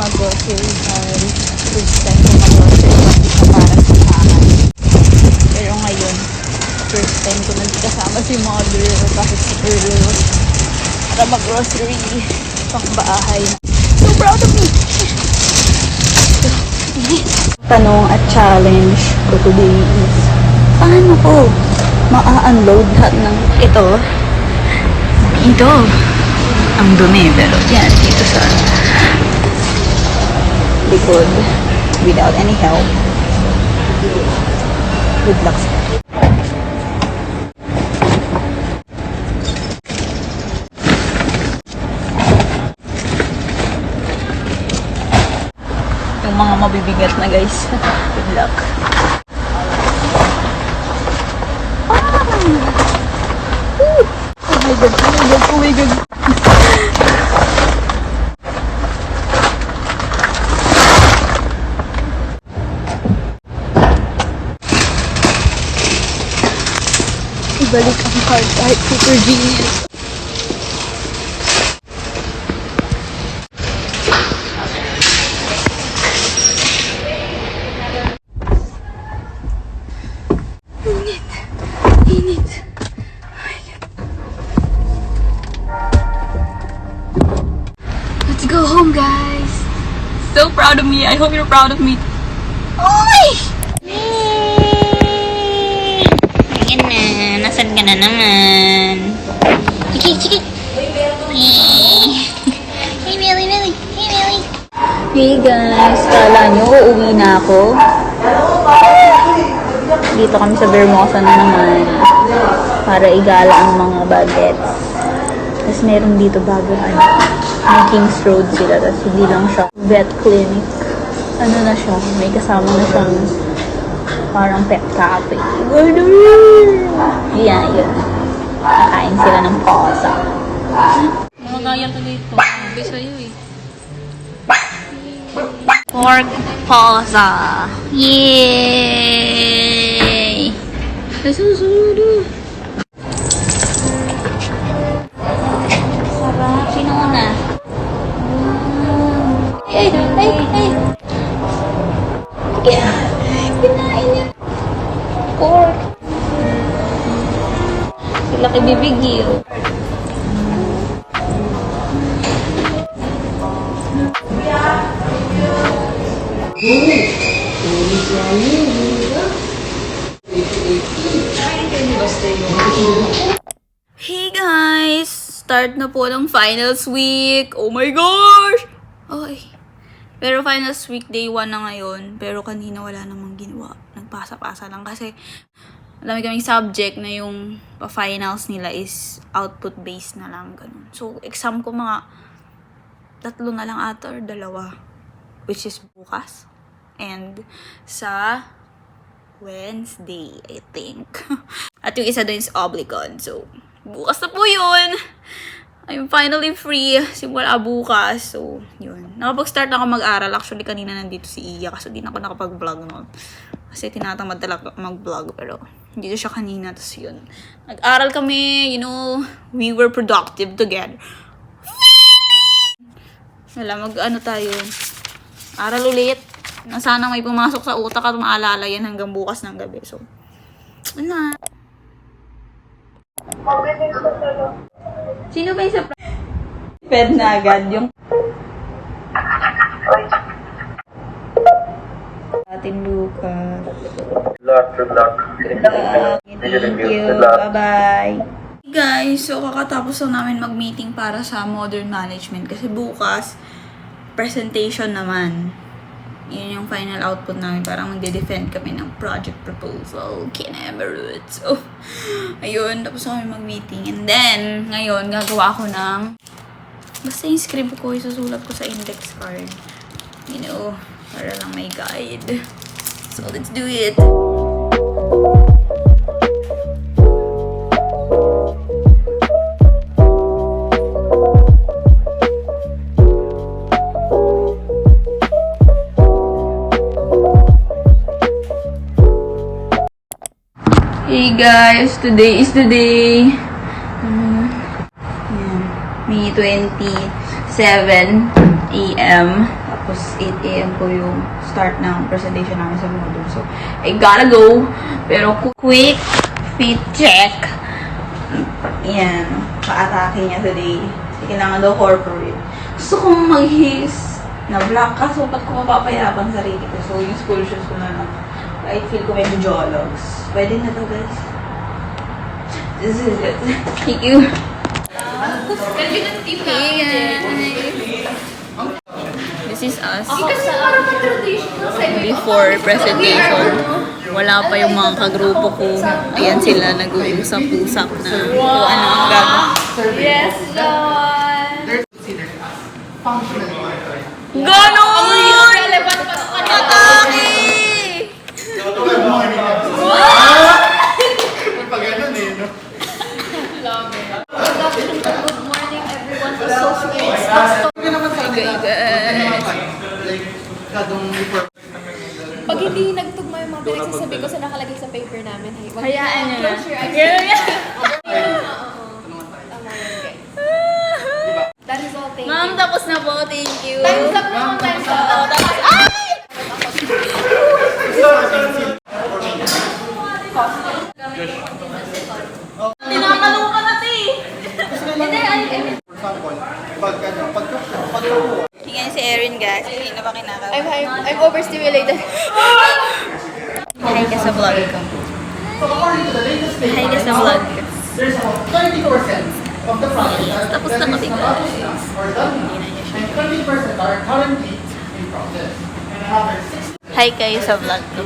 mag-grocery dahil first time ko mag-grocery kasi para sa bahay. Pero ngayon, first time ko na kasama si mother kahit si Earl para mag-grocery pang bahay. So proud of me! Tanong at challenge ko today is, paano ko ma-unload lahat ng ito? Ito, ang dumi, pero yan, dito sa likod, without any help. Good luck. Yung mga mabibigat na guys. Good luck. Oh my god, oh my god, oh my god. Ibalik ang hard type super genius. Init. Oh my God. Let's go home, guys. So proud of me. I hope you're proud of me. Oy! Ayan na. Nasaan ka na naman? Chiki. Hey, Millie. Hey, Millie. Hey, guys. Kala nyo, uuwi na ako. Dito kami sa Vermosa na naman para igala ang mga bagets. Tapos meron dito bago may Kings Road sila. Tapos hindi lang siya vet clinic. Ano na siya, may kasama na siyang parang pet cafe. Yeah, yun. Nakain sila ng posa. Mga kaya tuloy ito. Sabi sa'yo eh. Pork posa. Yay! Nasusudo. Sarap. Sino una? Ay! Kinain niya. Pork. Sila kay bibigil. Hey guys! Start na po ng finals week! Oh my gosh! Oy. Pero finals week day 1 na ngayon. Pero kanina wala namang ginawa. Nagpasa-pasa lang kasi alam kaming subject na yung pa-finals nila is output-based na lang. Ganun. So, exam ko mga 3 na lang ata or 2. Which is bukas. And sa Wednesday, I think. At yung isa doon is Oblicon. So, bukas na po yun. I'm finally free. Simula bukas. So, yun. Nakapag-start na ako mag-aral. Actually, kanina nandito si Iya. Kasi di na ako nakapag-vlog noon. Kasi tinatamad talaga mag-vlog. Pero, dito siya kanina. Tapos yun. Nag-aral kami. You know, we were productive together. Wala, mag-ano tayo. Aral ulit. Na sana may pumasok sa utak at maalala yan hanggang bukas ng gabi. So, na. Sino ba yung sa Fed na agad yung ating Lucas. Good luck. Thank you. Bye-bye. Guys, so kakatapos lang namin mag-meeting para sa modern management kasi bukas presentation naman. Yun yung final output namin. Parang magde-defend kami ng project proposal. Kinamarut. So, ayun. Tapos kami mag-meeting. And then, ngayon, gagawa ako ng basta yung script ko, isusulat ko sa index card. You know, para lang may guide. So, let's do it. Hey guys, today is the day. May 27 AM. Tapos 8 a.m. po yung start ng presentation namin sa module. So, I gotta go. Pero quick fit check. Yan. Pa-atake niya today. Kasi kailangan daw corporate. Gusto kong maghis na black kaso ba't ko mapapayabang sarili ko. So, yung school shoes ko na lang. Kahit feel ko medyo jologs. Pwede na to, guys. This is it. Thank you. This is us. Before presentation. Wala pa yung mga kagrupo ko. Ayan sila, nag-uusap-usap na kung ano ang gagawin. Yes, Lord! Ganon! Atake! Good morning, everyone. Associates. Pag hindi nagtugma yung mga pinagsasabi ko sa nakalagay sa paper namin, hey, wag Hayaan niyo na. close your eyes. Tama yun, guys. That is all, thank Ma'am, you. tapos na po. Thank you. Time's up naman, time's up. Oo, tapos, ay! Tinatanong ka na, ti! Tingnan si Erin, guys. Hindi na ba kinakaw? I'm overstimulated. Hi ka sa vlog ko. Hi ka sa vlog ko. There's about 20% of the project Tapos na kami, guys. and 20% are currently in process. And another 60 Hi kayo sa vlog ko.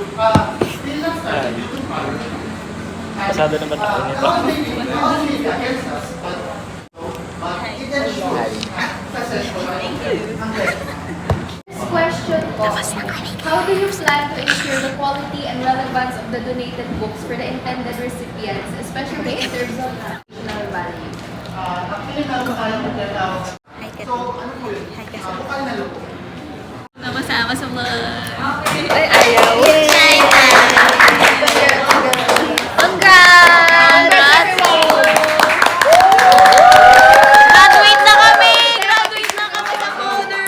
still not started due to project. Pasado naman ako nito. Obviously, against us, but it ensures successful Question po. How do you plan to ensure the quality and relevance of the donated books for the intended recipients, especially in terms of nutritional value? actually, meron tayong tinatawag. Hi ka. So, ano po yun? Hi ka sa vlog. Lokal na luto. Nakasama sa vlog. Ay, ayaw. Hi, Congrats! Graduate na kami! Graduate na kami sa honor!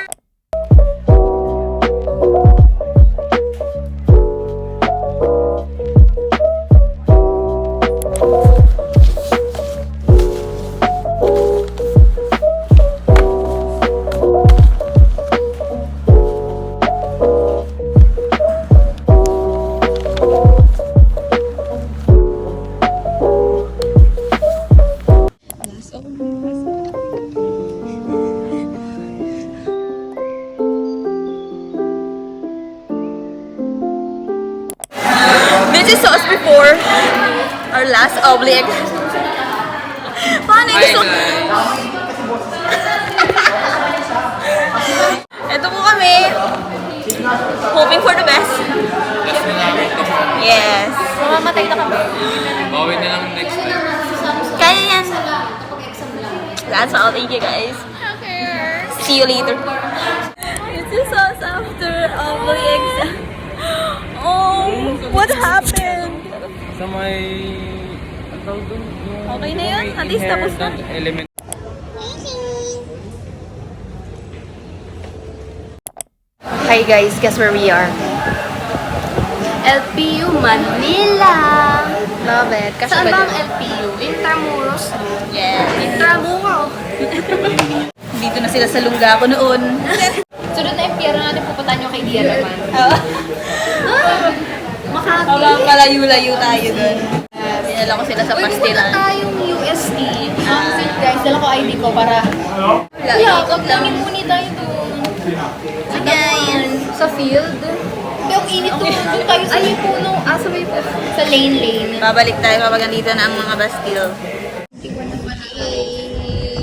This is us before our last oblig. Paano yung gusto? Ito po kami. Hoping for the best. Yes. Mamamatay na kami. Bawi na lang next time. Kaya yan. That's all. Thank you, guys. See you later. This is us after oblig exam. Oh, what happened? Sa may... Ang tawag doon? Yung- Okay na yung yun? may At least tapos na. inherent element. Hi guys, guess where we are? LPU Manila! Love it. Saan ba ang LPU? Intramuros? Yeah. Intramuros! Dito na sila sa lungga ko noon. Sunod na impyero natin pupuntahan yung kay Dia naman. Makati. Habang palayo-layo tayo dun. Dinala ko sila sa Uy, pupunta pastilan. tayong UST. Guys, dala ko ID ko para... Ikot Wag lang. muni tayo doon. Again. Sa field. Pero ang init doon. Doon tayo sa may puno. Sa may puno. Sa lane. Babalik tayo kapag nandito na ang mga Bastille.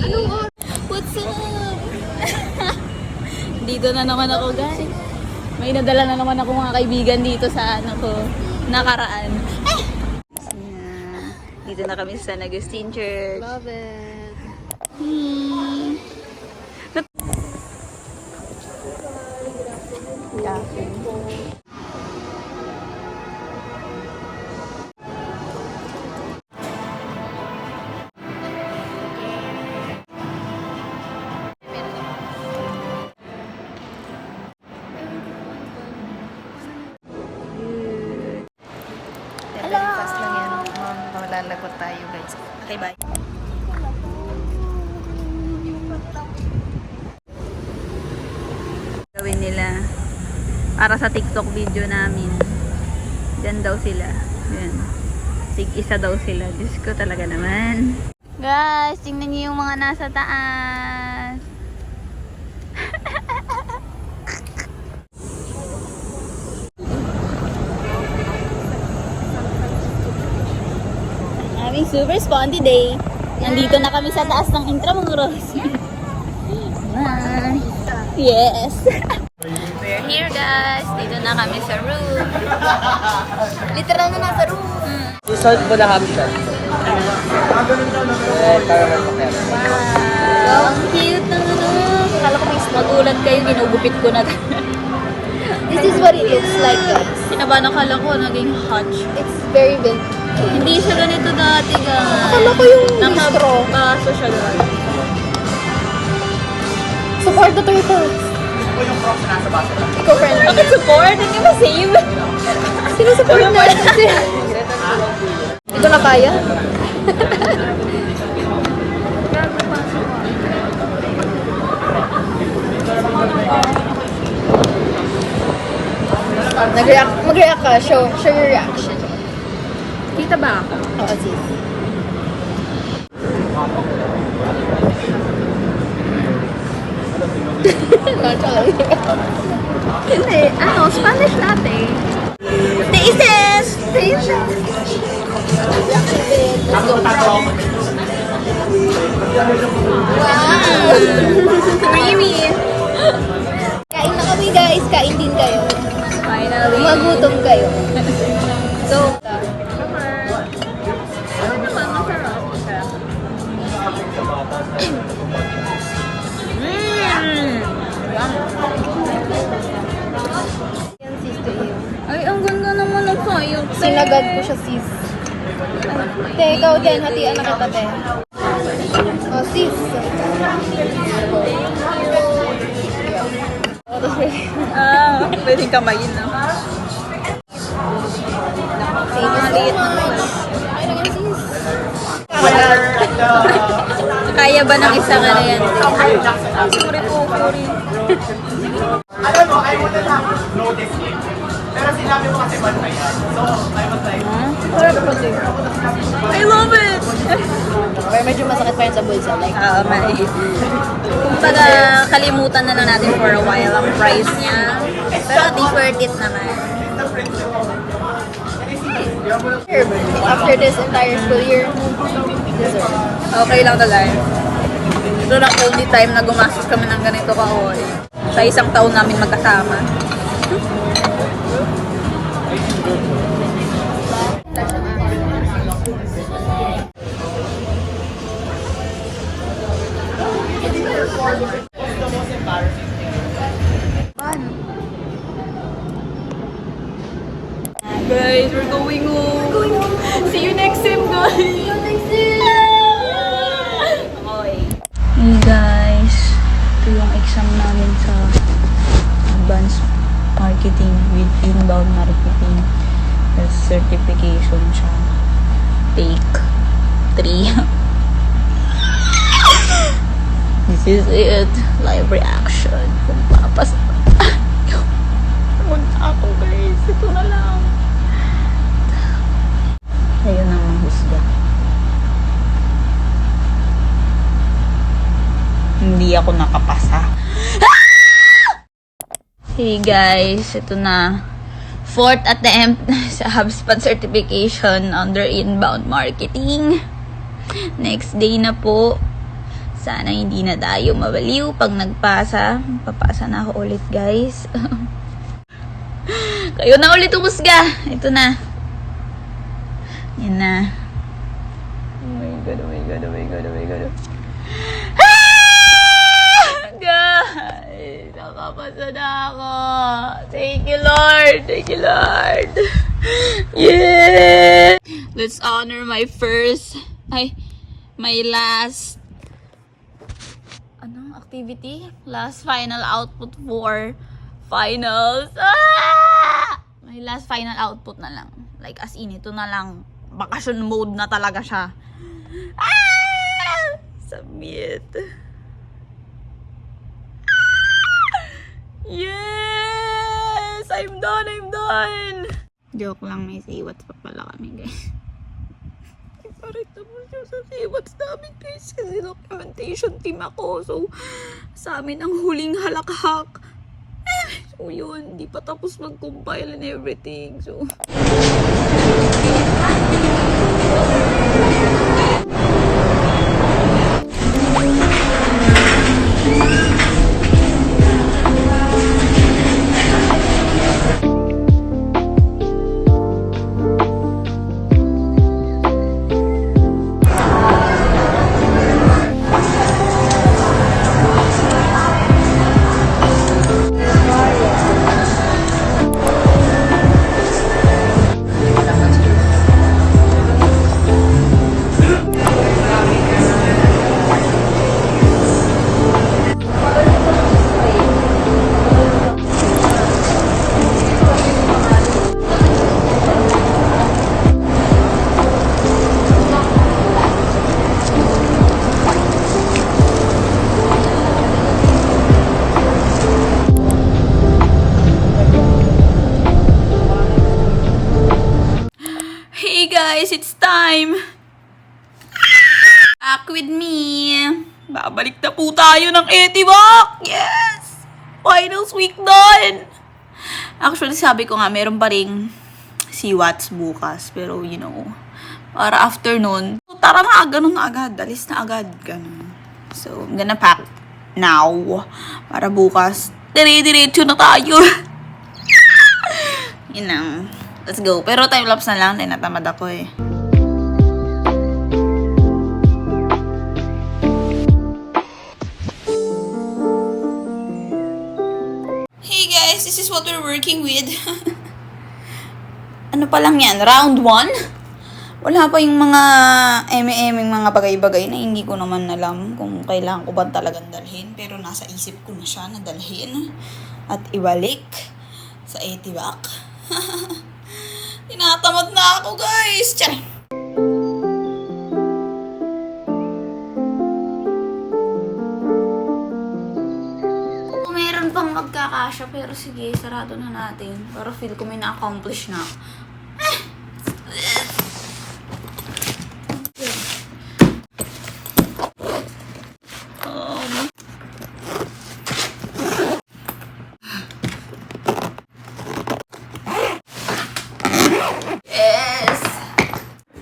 Anong oras? What's up? Dito na naman ako, guys. May nadala na naman ako mga kaibigan dito sa ano ko, nakaraan. Yeah. Dito na kami sa San Agustin Church. Love it. Maglalagot tayo guys. Okay, bye. Gawin nila para sa TikTok video namin. Diyan daw sila. Yan. Tig-isa daw sila. Diyos ko talaga naman. Guys, tingnan niyo yung mga nasa taas. Aming super spondy day. Nandito na kami sa taas ng Intramuros. Bye. Yes. We're here guys. Dito na kami sa room. Literal na nasa room. Result mo na kami siya. Wow. Ang cute na Kala ko may magulat kayo. Ginugupit ko na. This is what it looks like guys. Kinabahan akala ko naging hotch. It's very big. Hindi siya ganito dati guys. Akala ko yung Nakabaso siya guys. Support the turtles. Ito yung props na nasa baso lang. Eco-friendly. Bakit support? Hindi ba save? Sinusupport na kasi. Hindi ko na kaya. Mag-react ka. Show your reaction. Kita ba ako? Oo, sis. Hindi. Ano? Spanish latte. Taste it! Creamy! Kain na kami guys. Kain din kayo. Finally. Magutom kayo. So, yan sis to you. Ay, ang ganda naman ng sayo. Sinagad ko siya sis. Te, ikaw din. Hatian na kita te. Oh sis. Oh, tapos Pwedeng kamayin na. thank you so much. Ay, na yan sis. Kaya ba ng isang ano yan? Sorry po, sorry. Alam mo, I wouldn't have know this game. Pero sinabi mo kasi bantay yan. So, I was like, I love it! Pero medyo masakit pa yun sa bulsa. Like, Oo, mali. Kumbaga, kalimutan na lang natin for a while ang price niya. Pero at least worth it naman. after this entire school year, deserve. Okay lang talaga. Ito lang only time na gumastos kami ng ganito ka-all. Sa isang taon namin magkasama. Guys, we're going home. See you next time, guys. See you next time. Okay. Hey guys, ito yung exam namin sa advanced marketing with inbound marketing. There's certification siya. Take 3. This is it. Live reaction. Kung papas. Punta ako guys. Ito na lang. Ayun ang mahusga. Hindi ako nakapasa. Hey guys, ito na. 4th attempt sa HubSpot certification under inbound marketing. Next day na po. Sana hindi na tayo mabaliw pag nagpasa. Papasa na ako ulit guys. Kayo na ulit umusga. Ito na. Yan na. Oh my god, oh my god, oh my god, oh my god. Guys, nakapasa na ako. Thank you, Lord. Thank you, Lord. Yeah. Let's honor my last activity. Last final output for finals. My last final output na lang. Like, as in, ito na lang. bakasyon mode na talaga siya. Ah! Submit. Yes! I'm done! Joke lang, may siwats pa pala kami, guys. Parang tapos yung sa siwats namin, guys. Kasi documentation team ako. So, sa amin ang huling halakhak. So, yun. Di pa tapos mag-compile and everything. So, hey guys, it's time! Back with me! Babalik na po tayo ng Etiwak! Yes! Finals week done! Actually, sabi ko nga, meron pa ring siwats bukas. Pero, you know, para afternoon, tara na, ganun na agad. Alis na agad, ganun. So, I'm gonna pack now. Para bukas, dire-diretso na tayo. Yun lang. Let's go. Pero time-lapse na lang. Dahil natamad ako eh. Hey guys, this is what we're working with. Ano pa lang yan? Round 1? Wala pa yung mga eme-emeng mga bagay-bagay na hindi ko naman alam kung kailangan ko ba talagang dalhin. Pero nasa isip ko na siya na dalhin. At ibalik sa Etiwak. Tinatamad na ako, guys! Tiyan! Meron pang magkakasya, pero sige, sarado na natin. Para feel ko may na-accomplish na.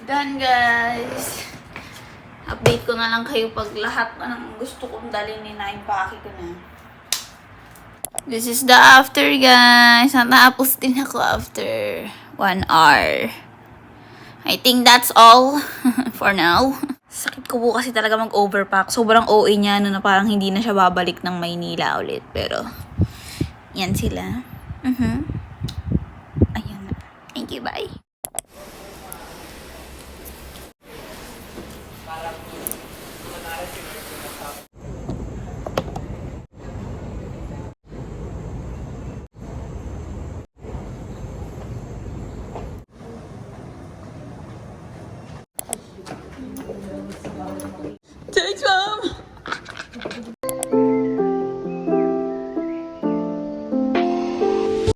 Done, guys. Update ko na lang kayo pag lahat ng gusto kong dalhin ni na-impake ko na. This is the after, guys. Natapos din ako after 1 hour. I think that's all for now. Sakit ko po kasi talaga mag-overpack. Sobrang OA niya no, na parang hindi na siya babalik ng Maynila ulit. Pero, yan sila. Ayan na. Thank you, bye.